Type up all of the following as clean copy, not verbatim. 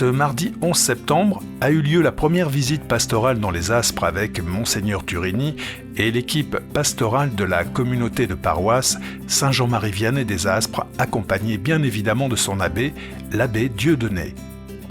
Ce mardi 11 septembre a eu lieu la première visite pastorale dans les Aspres avec Monseigneur Turini et l'équipe pastorale de la communauté de paroisse Saint-Jean-Marie-Vianney des Aspres, accompagnée bien évidemment de son abbé, l'abbé Dieudonné.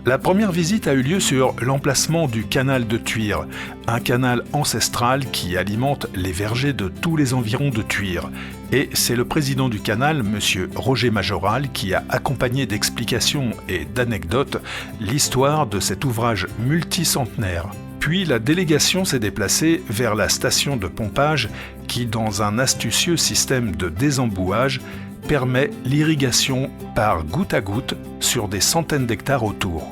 La première visite a eu lieu sur l'emplacement du canal de Tuire, un canal ancestral qui alimente les vergers de tous les environs de Tuire. Et c'est le président du canal, M. Roger Majoral, qui a accompagné d'explications et d'anecdotes l'histoire de cet ouvrage multicentenaire. Puis la délégation s'est déplacée vers la station de pompage qui, dans un astucieux système de désembouage, permet l'irrigation par goutte à goutte sur des centaines d'hectares autour.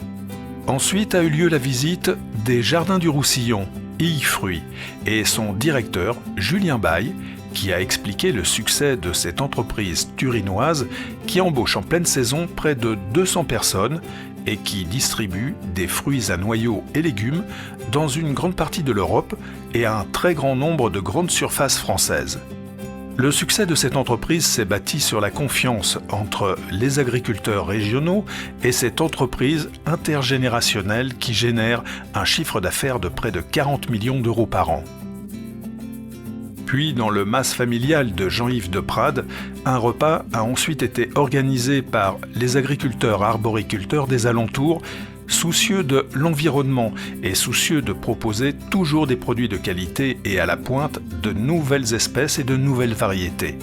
Ensuite a eu lieu la visite des Jardins du Roussillon, Fruits, et son directeur, Julien Baille, qui a expliqué le succès de cette entreprise turinoise qui embauche en pleine saison près de 200 personnes et qui distribue des fruits à noyaux et légumes dans une grande partie de l'Europe et à un très grand nombre de grandes surfaces françaises. Le succès de cette entreprise s'est bâti sur la confiance entre les agriculteurs régionaux et cette entreprise intergénérationnelle qui génère un chiffre d'affaires de près de 40 millions d'euros par an. Puis, dans le mas familial de Jean-Yves de Prades, un repas a ensuite été organisé par les agriculteurs arboriculteurs des alentours, soucieux de l'environnement et soucieux de proposer toujours des produits de qualité et à la pointe de nouvelles espèces et de nouvelles variétés.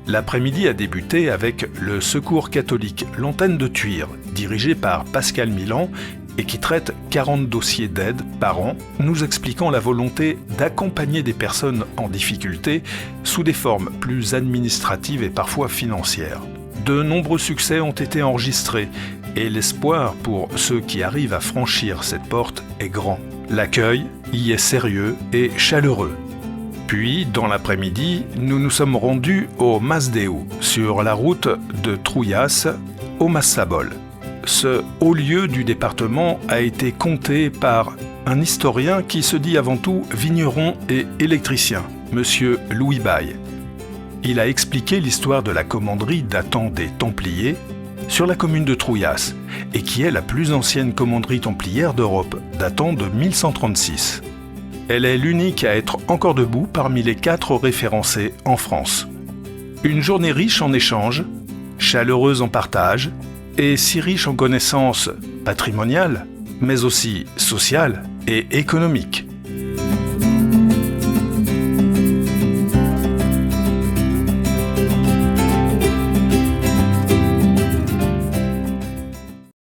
L'après-midi a débuté avec le Secours catholique L'Antenne de Tuire, dirigé par Pascal Milan et qui traite 40 dossiers d'aide par an, nous expliquant la volonté d'accompagner des personnes en difficulté sous des formes plus administratives et parfois financières. De nombreux succès ont été enregistrés et l'espoir pour ceux qui arrivent à franchir cette porte est grand. L'accueil y est sérieux et chaleureux. Puis, dans l'après-midi, nous nous sommes rendus au Mas Déu, sur la route de Trouillas au Mas Sabol. Ce haut lieu du département a été compté par un historien qui se dit avant tout vigneron et électricien, M. Louis Baille. Il a expliqué l'histoire de la commanderie datant des Templiers sur la commune de Trouillas et qui est la plus ancienne commanderie templière d'Europe, datant de 1136. Elle est l'unique à être encore debout parmi les 4 référencés en France. Une journée riche en échanges, chaleureuse en partage et si riche en connaissances patrimoniales, mais aussi sociales et économiques.